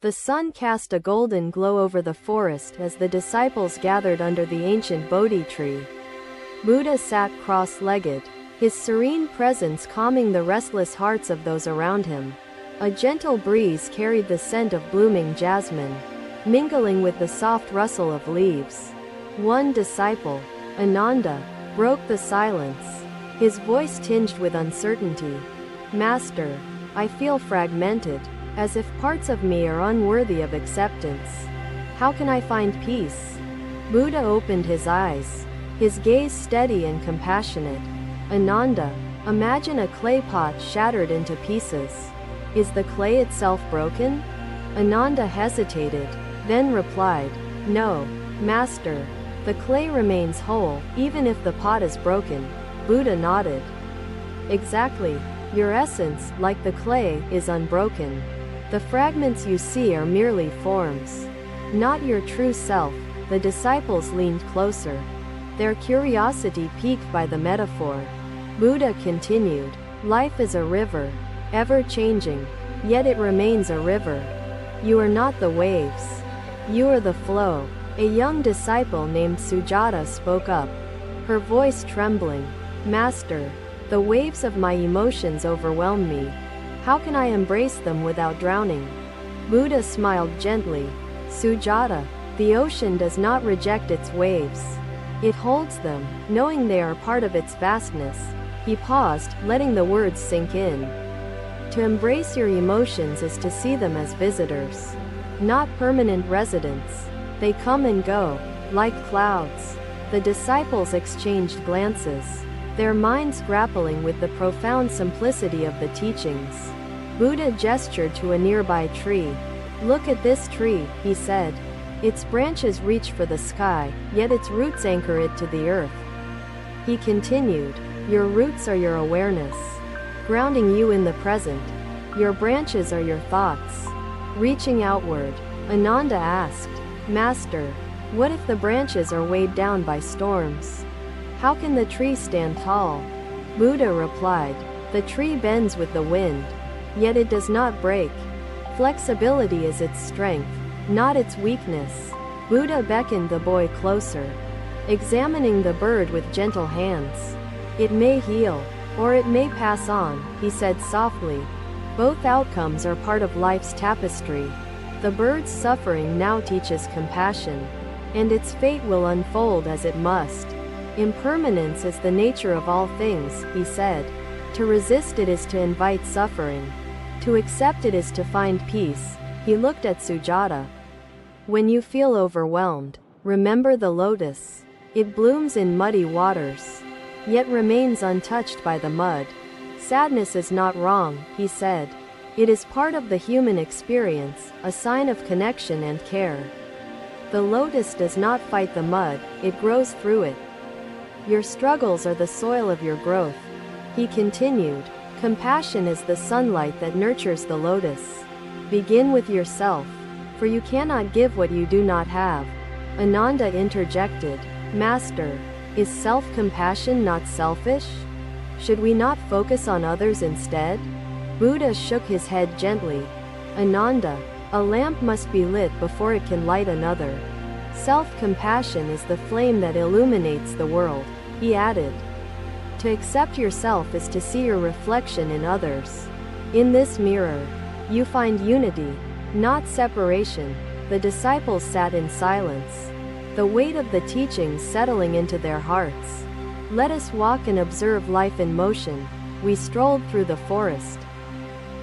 The sun cast a golden glow over the forest as the disciples gathered under the ancient Bodhi tree. Buddha sat cross-legged, his serene presence calming the restless hearts of those around him. A gentle breeze carried the scent of blooming jasmine, mingling with the soft rustle of leaves. One disciple, Ananda, broke the silence, his voice tinged with uncertainty. "Master, I feel fragmented, as if parts of me are unworthy of acceptance. How can I find peace?" Buddha opened his eyes, his gaze steady and compassionate. "Ananda, imagine a clay pot shattered into pieces. Is the clay itself broken?" Ananda hesitated, then replied, "No, Master. The clay remains whole, even if the pot is broken." Buddha nodded. "Exactly. Your essence, like the clay, is unbroken. The fragments you see are merely forms, not your true self." The disciples leaned closer, their curiosity piqued by the metaphor. Buddha continued, "Life is a river, ever changing, yet it remains a river. You are not the waves. You are the flow." A young disciple named Sujata spoke up, her voice trembling. "Master, the waves of my emotions overwhelm me. How can I embrace them without drowning?" Buddha smiled gently. "Sujata, the ocean does not reject its waves. It holds them, knowing they are part of its vastness." He paused, letting the words sink in. To embrace your emotions is to see them as visitors, not permanent residents. They come and go, like clouds. The disciples exchanged glances, their minds grappling with the profound simplicity of the teachings. Buddha gestured to a nearby tree. "Look at this tree," he said. "Its branches reach for the sky, yet its roots anchor it to the earth." He continued, "Your roots are your awareness, grounding you in the present. Your branches are your thoughts, reaching outward." Ananda asked, "Master, what if the branches are weighed down by storms? How can the tree stand tall?" Buddha replied, "The tree bends with the wind, yet it does not break. Flexibility is its strength, not its weakness." Buddha beckoned the boy closer, examining the bird with gentle hands. "It may heal, or it may pass on," he said softly. "Both outcomes are part of life's tapestry. The bird's suffering now teaches compassion, and its fate will unfold as it must. Impermanence is the nature of all things," he said. "To resist it is to invite suffering. To accept it is to find peace." He looked at Sujata. "When you feel overwhelmed, remember the lotus. It blooms in muddy waters, yet remains untouched by the mud. Sadness is not wrong," he said. "It is part of the human experience, a sign of connection and care. The lotus does not fight the mud, it grows through it. Your struggles are the soil of your growth." He continued, "Compassion is the sunlight that nurtures the lotus. Begin with yourself, for you cannot give what you do not have." Ananda interjected, "Master, is self-compassion not selfish? Should we not focus on others instead?" Buddha shook his head gently. "Ananda, a lamp must be lit before it can light another. Self-compassion is the flame that illuminates the world." He added, "To accept yourself is to see your reflection in others. In this mirror, you find unity, not separation." The disciples sat in silence, the weight of the teachings settling into their hearts. "Let us walk and observe life in motion." We strolled through the forest,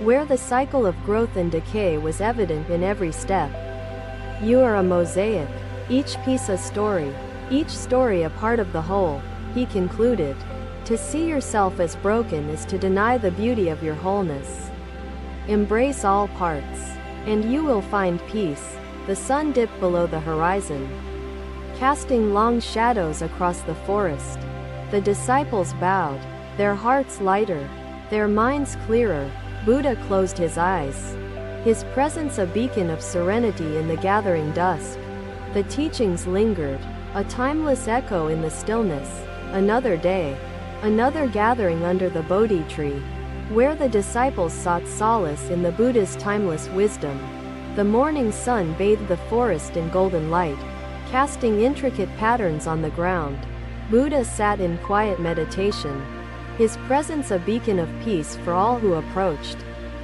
where the cycle of growth and decay was evident in every step. "You are a mosaic, each piece a story, each story a part of the whole," he concluded. "To see yourself as broken is to deny the beauty of your wholeness. Embrace all parts, and you will find peace." The sun dipped below the horizon, casting long shadows across the forest. The disciples bowed, their hearts lighter, their minds clearer. Buddha closed his eyes, his presence a beacon of serenity in the gathering dusk. The teachings lingered, a timeless echo in the stillness. Another day, another gathering under the Bodhi tree, where the disciples sought solace in the Buddha's timeless wisdom. The morning sun bathed the forest in golden light, casting intricate patterns on the ground. Buddha sat in quiet meditation, his presence a beacon of peace for all who approached.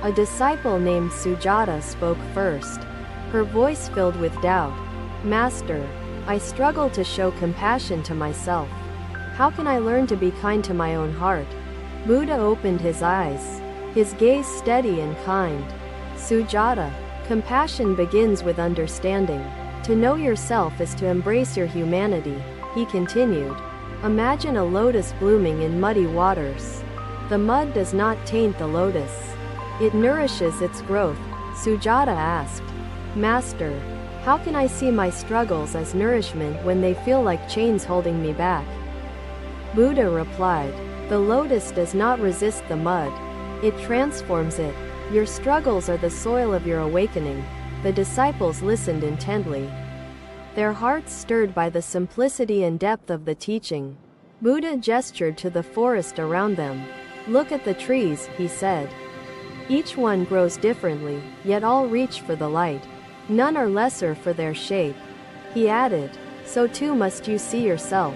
A disciple named Sujata spoke first, her voice filled with doubt. Master, I struggle to show compassion to myself. How can I learn to be kind to my own heart? Buddha opened his eyes, his gaze steady and kind. Sujata, compassion begins with understanding. To know yourself is to embrace your humanity, he continued. Imagine a lotus blooming in muddy waters. The mud does not taint the lotus. It nourishes its growth. Sujata asked, Master, how can I see my struggles as nourishment when they feel like chains holding me back? Buddha replied, the lotus does not resist the mud. It transforms it. Your struggles are the soil of your awakening. The disciples listened intently, their hearts stirred by the simplicity and depth of the teaching. Buddha gestured to the forest around them. Look at the trees, he said. Each one grows differently, yet all reach for the light. None are lesser for their shape. He added, so too must you see yourself.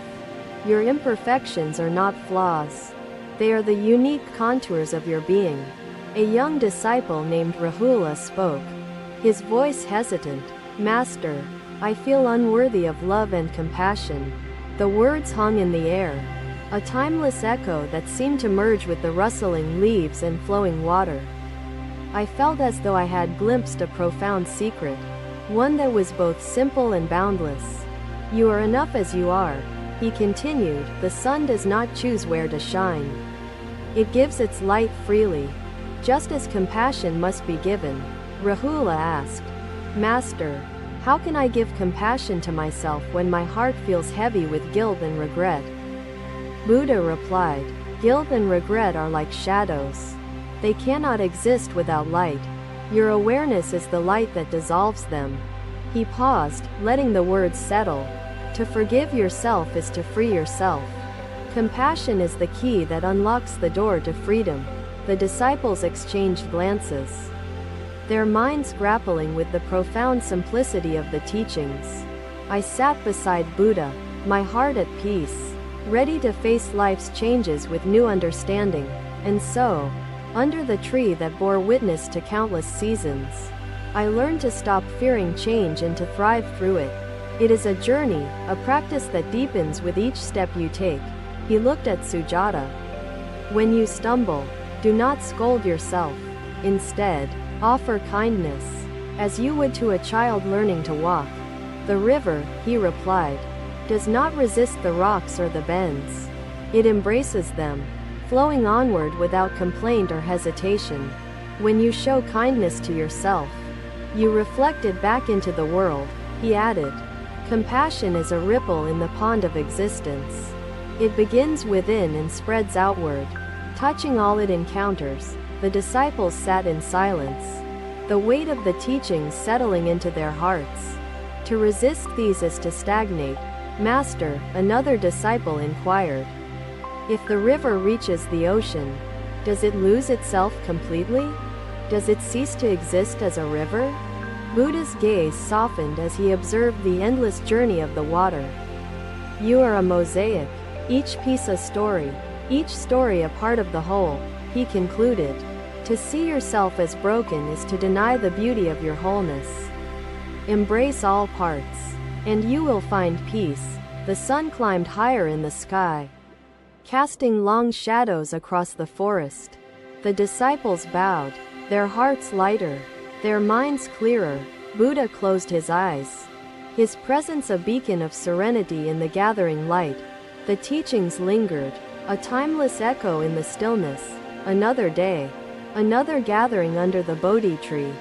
Your imperfections are not flaws. They are the unique contours of your being. A young disciple named Rahula spoke, his voice hesitant. Master, I feel unworthy of love and compassion. The words hung in the air, a timeless echo that seemed to merge with the rustling leaves and flowing water. I felt as though I had glimpsed a profound secret, one that was both simple and boundless. You are enough as you are, he continued. The sun does not choose where to shine. It gives its light freely, just as compassion must be given. Rahula asked, Master, how can I give compassion to myself when my heart feels heavy with guilt and regret? Buddha replied, guilt and regret are like shadows. They cannot exist without light. Your awareness is the light that dissolves them. He paused, letting the words settle. To forgive yourself is to free yourself. Compassion is the key that unlocks the door to freedom. The disciples exchanged glances, their minds grappling with the profound simplicity of the teachings. I sat beside Buddha, my heart at peace, ready to face life's changes with new understanding. And so, under the tree that bore witness to countless seasons, I learned to stop fearing change and to thrive through it. It is a journey, a practice that deepens with each step you take. He looked at Sujata. When you stumble, do not scold yourself. Instead, offer kindness, as you would to a child learning to walk. The river, he replied, does not resist the rocks or the bends. It embraces them, flowing onward without complaint or hesitation. When you show kindness to yourself, you reflect it back into the world, he added. Compassion is a ripple in the pond of existence. It begins within and spreads outward, touching all it encounters. The disciples sat in silence, the weight of the teachings settling into their hearts. To resist these is to stagnate. Master, another disciple inquired, if the river reaches the ocean, does it lose itself completely? Does it cease to exist as a river? Buddha's gaze softened as he observed the endless journey of the water. You are a mosaic, each piece a story, each story a part of the whole, he concluded. To see yourself as broken is to deny the beauty of your wholeness. Embrace all parts, and you will find peace. The sun climbed higher in the sky, casting long shadows across the forest. The disciples bowed, their hearts lighter, their minds clearer. Buddha closed his eyes, his presence a beacon of serenity in the gathering light. The teachings lingered, a timeless echo in the stillness. Another day, another gathering under the Bodhi tree,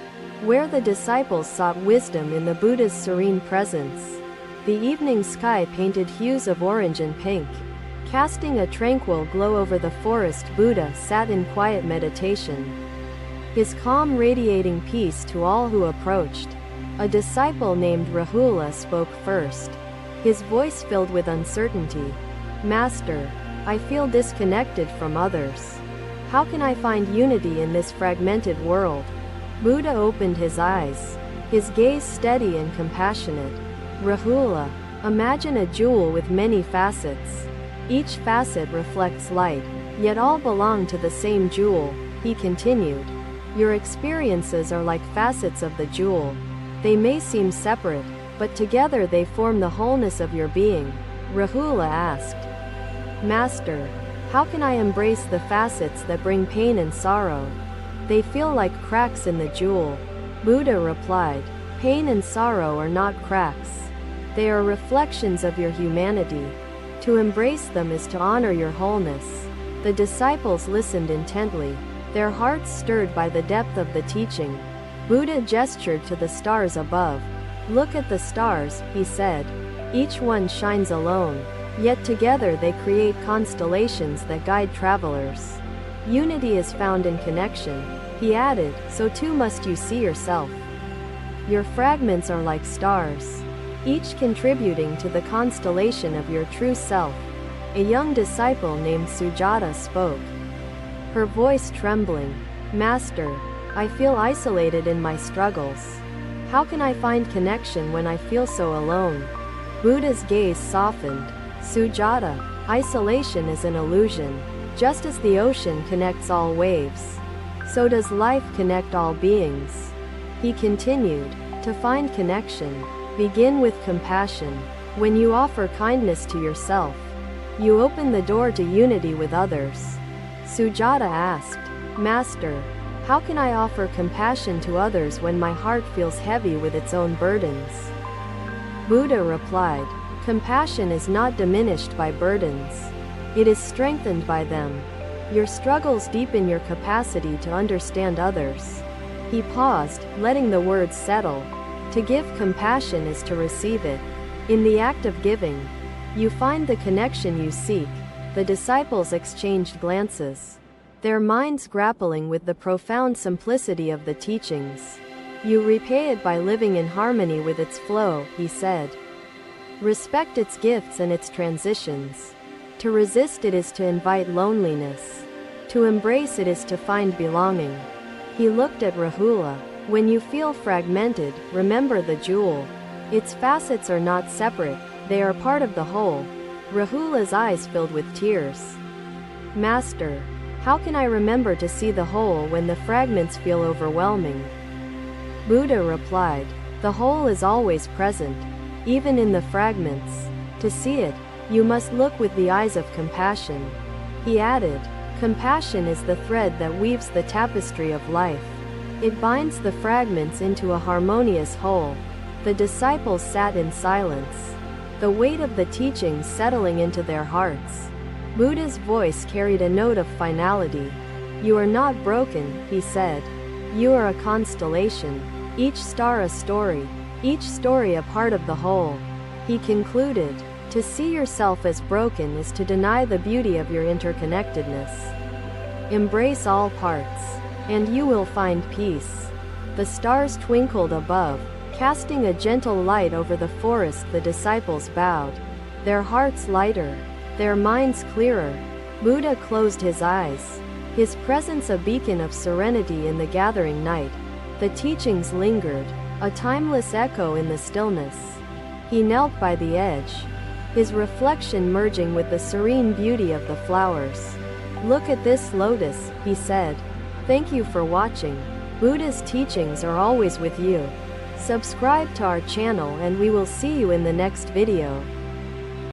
where the disciples sought wisdom in the Buddha's serene presence. The evening sky painted hues of orange and pink, casting a tranquil glow over the forest. Buddha sat in quiet meditation, his calm radiating peace to all who approached. A disciple named Rahula spoke first, his voice filled with uncertainty. Master, I feel disconnected from others. How can I find unity in this fragmented world? Buddha opened his eyes, his gaze steady and compassionate. Rahula, imagine a jewel with many facets. Each facet reflects light, yet all belong to the same jewel, he continued. Your experiences are like facets of the jewel. They may seem separate, but together they form the wholeness of your being. Rahula asked, Master, how can I embrace the facets that bring pain and sorrow? They feel like cracks in the jewel. Buddha replied, pain and sorrow are not cracks. They are reflections of your humanity. To embrace them is to honor your wholeness. The disciples listened intently, their hearts stirred by the depth of the teaching. Buddha gestured to the stars above. Look at the stars, he said. Each one shines alone, yet together they create constellations that guide travelers. Unity is found in connection, he added, so too must you see yourself. Your fragments are like stars, each contributing to the constellation of your true self. A young disciple named Sujata spoke, her voice trembling. Master, I feel isolated in my struggles. How can I find connection when I feel so alone? Buddha's gaze softened. Sujata, isolation is an illusion. Just as the ocean connects all waves, so does life connect all beings. He continued, to find connection, begin with compassion. When you offer kindness to yourself, you open the door to unity with others. Sujata asked, Master, how can I offer compassion to others when my heart feels heavy with its own burdens? Buddha replied, compassion is not diminished by burdens. It is strengthened by them. Your struggles deepen your capacity to understand others. He paused, letting the words settle. To give compassion is to receive it. In the act of giving, you find the connection you seek. The disciples exchanged glances, their minds grappling with the profound simplicity of the teachings. You repay it by living in harmony with its flow, he said. Respect its gifts and its transitions. To resist it is to invite loneliness. To embrace it is to find belonging. He looked at Rahula. When you feel fragmented, remember the jewel. Its facets are not separate, they are part of the whole. Rahula's eyes filled with tears. Master, how can I remember to see the whole when the fragments feel overwhelming? Buddha replied, the whole is always present, even in the fragments. To see it, you must look with the eyes of compassion. He added, compassion is the thread that weaves the tapestry of life. It binds the fragments into a harmonious whole. The disciples sat in silence, the weight of the teachings settling into their hearts. Buddha's voice carried a note of finality. You are not broken, he said. You are a constellation, each star a story, each story a part of the whole. He concluded, to see yourself as broken is to deny the beauty of your interconnectedness. Embrace all parts, and you will find peace. The stars twinkled above, casting a gentle light over the forest. The disciples bowed, their hearts lighter, their minds clearer. Buddha closed his eyes, his presence a beacon of serenity in the gathering night. The teachings lingered, a timeless echo in the stillness. He knelt by the edge, his reflection merging with the serene beauty of the flowers. Look at this lotus, he said. Thank you for watching. Buddha's teachings are always with you. Subscribe to our channel and we will see you in the next video.